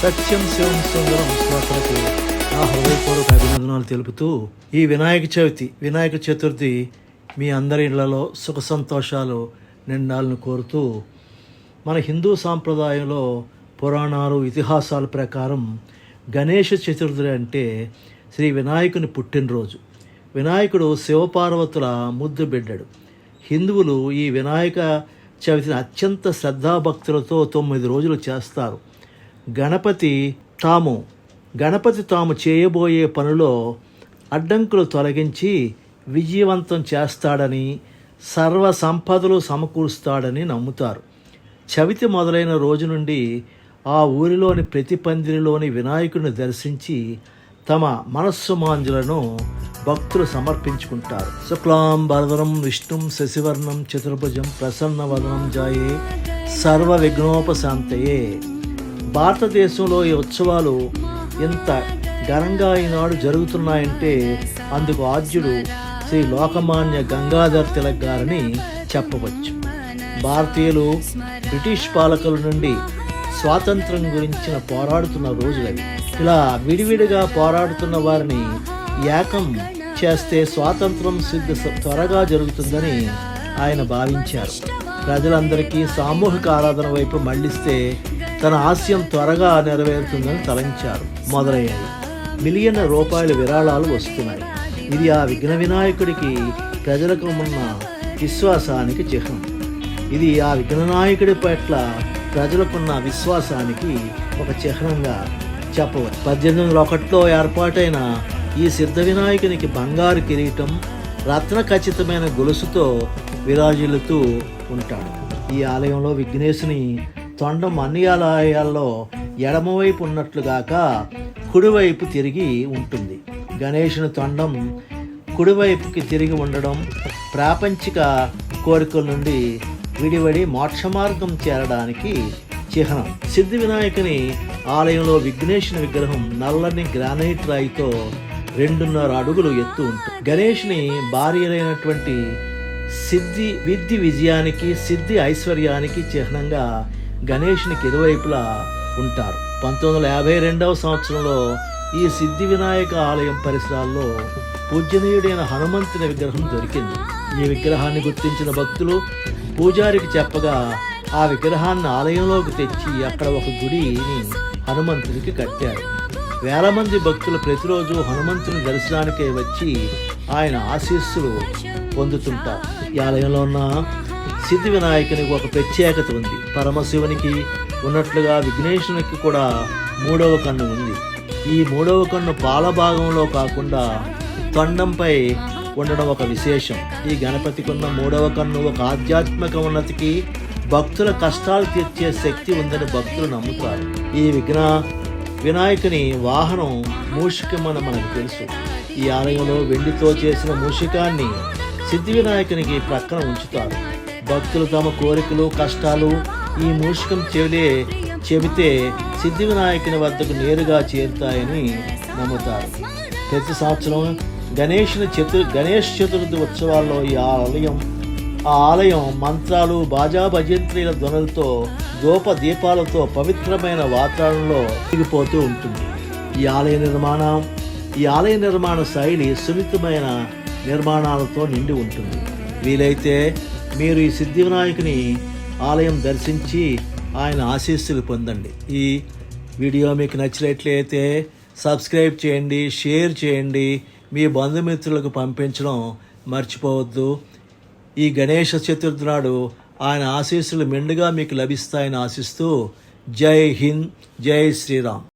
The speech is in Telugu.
సత్యం శివం సుందరం శ్రోతలకు నా హృదయపూర్వక అభినందనాలు తెలుపుతూ ఈ వినాయక చతుర్థి మీ అందరి ఇళ్లలో సుఖ సంతోషాలు నిండాలను కోరుతూ మన హిందూ సాంప్రదాయంలో పురాణాలు ఇతిహాసాల ప్రకారం గణేష చతుర్థి అంటే శ్రీ వినాయకుని పుట్టినరోజు. వినాయకుడు శివపార్వతుల ముద్దు బిడ్డడు. హిందువులు ఈ వినాయక చవితిని అత్యంత శ్రద్ధాభక్తులతో 9 రోజులు చేస్తారు. గణపతి తాము చేయబోయే పనిలో అడ్డంకులు తొలగించి విజయవంతం చేస్తాడని, సర్వ సంపదలు సమకూరుస్తాడని నమ్ముతారు. చవితి మొదలైన రోజు నుండి ఆ ఊరిలోని ప్రతి పందిరిలోని వినాయకుడిని దర్శించి తమ మనస్సు మాంజులను భక్తులు సమర్పించుకుంటారు. శుక్లాం వరదరం విష్ణుం శశివర్ణం చతుర్భుజం ప్రసన్నవదనం జాయే సర్వ విఘ్నోపశాంతయే. భారతదేశంలో ఈ ఉత్సవాలు ఎంత ఘనంగా ఈనాడు జరుగుతున్నాయంటే అందుకు ఆద్యుడు శ్రీ లోకమాన్య గంగాధర్ తిలక్ గారని చెప్పవచ్చు. భారతీయులు బ్రిటిష్ పాలకుల నుండి స్వాతంత్రం గురించిన పోరాడుతున్న రోజులవి. ఇలా విడివిడిగా పోరాడుతున్న వారిని ఏకం చేస్తే స్వాతంత్రం సిద్ధి త్వరగా జరుగుతుందని ఆయన భావించారు. ప్రజలందరికీ సామూహిక ఆరాధన వైపు మళ్లిస్తే తన ఆశయం త్వరగా నెరవేరుతుందని తలంచారు. మొదలయ్యాయి మిలియన్ల రూపాయల విరాళాలు వస్తున్నాయి. ఇది ఆ విఘ్న వినాయకుడికి ప్రజలకు ఉన్న విశ్వాసానికి చిహ్నం. ఇది ఆ విఘ్ననాయకుడి పట్ల ప్రజలకున్న విశ్వాసానికి ఒక చిహ్నంగా చెప్పవచ్చు. 1801లో ఏర్పాటైన ఈ సిద్ధ వినాయకునికి బంగారు కిరీటం రత్న ఖచ్చితమైన గొలుసుతో విరాజిల్లుతూ ఉంటాడు. ఈ ఆలయంలో విఘ్నేశుని తొండం అన్ని ఆలయాల్లో ఎడమవైపు ఉన్నట్లుగాక కుడివైపు తిరిగి ఉంటుంది. గణేశుని తొండం కుడివైపుకి తిరిగి ఉండడం ప్రాపంచిక కోరికల నుండి విడివడి మోక్ష మార్గం చేరడానికి చిహ్నం. సిద్ధి వినాయకుని ఆలయంలో విఘ్నేశుని విగ్రహం నల్లని గ్రానైట్ రాయితో 2.5 అడుగులు ఎత్తు ఉంటుంది. గణేశుని భార్యలైనటువంటి విద్య విజయానికి, సిద్ధి ఐశ్వర్యానికి చిహ్నంగా గణేశునికి ఇరువైపులా ఉంటారు. 1952వ సంవత్సరంలో ఈ సిద్ధి వినాయక ఆలయం పరిసరాల్లో పూజనీయుడైన హనుమంతుని విగ్రహం దొరికింది. ఈ విగ్రహాన్ని గుర్తించిన భక్తులు పూజారికి చెప్పగా ఆ విగ్రహాన్ని ఆలయంలోకి తెచ్చి అక్కడ ఒక గుడిని హనుమంతునికి కట్టారు. వేల మంది భక్తులు ప్రతిరోజు హనుమంతుని దర్శనానికి వచ్చి ఆయన ఆశీస్సులు పొందుతుంటారు. ఈ ఆలయంలో ఉన్న సిద్ధి వినాయకునికి ఒక ప్రత్యేకత ఉంది. పరమశివునికి ఉన్నట్లుగా విఘ్నేశునికి కూడా 3వ కన్ను ఉంది. ఈ 3వ కన్ను పాల భాగంలో కాకుండా తొండంపై ఉండడం ఒక విశేషం. ఈ గణపతికి ఉన్న 3వ కన్ను ఒక ఆధ్యాత్మిక ఉన్నతికి, భక్తుల కష్టాలు తీర్చే శక్తి ఉందని భక్తులు నమ్ముతారు. ఈ వినాయకుని వాహనం మూషికమని మనకు తెలుసు. ఈ ఆలయంలో వెండితో చేసిన మూషికాన్ని సిద్ధి వినాయకునికి ప్రక్కన ఉంచుతారు. భక్తులు తమ కోరికలు, కష్టాలు ఈ మూషికం చెబితే సిద్ధి వినాయకుని వద్దకు నేరుగా చేరుతాయని నమ్ముతారు. ప్రతి సంవత్సరం గణేష్ చతుర్థి ఉత్సవాల్లో ఆ ఆలయం మంత్రాలు, బాజా భజంత్రీల ధ్వనులతో, ధూప దీపాలతో పవిత్రమైన వాతావరణంలో తిరిగిపోతూ ఉంటుంది. ఈ ఆలయ నిర్మాణ శైలి సున్నితమైన నిర్మాణాలతో నిండి ఉంటుంది. వీలైతే మీరు ఈ సిద్ధి వినాయకుని ఆలయం దర్శించి ఆయన ఆశీస్సులు పొందండి. ఈ వీడియో మీకు నచ్చినట్లయితే సబ్స్క్రైబ్ చేయండి, షేర్ చేయండి, మీ బంధుమిత్రులకు పంపించడం మర్చిపోవద్దు. ఈ గణేష చతుర్థి నాడు ఆయన ఆశీస్సులు మెండుగా మీకు లభిస్తాయని ఆశిస్తూ జై హింద్, జై శ్రీరామ్.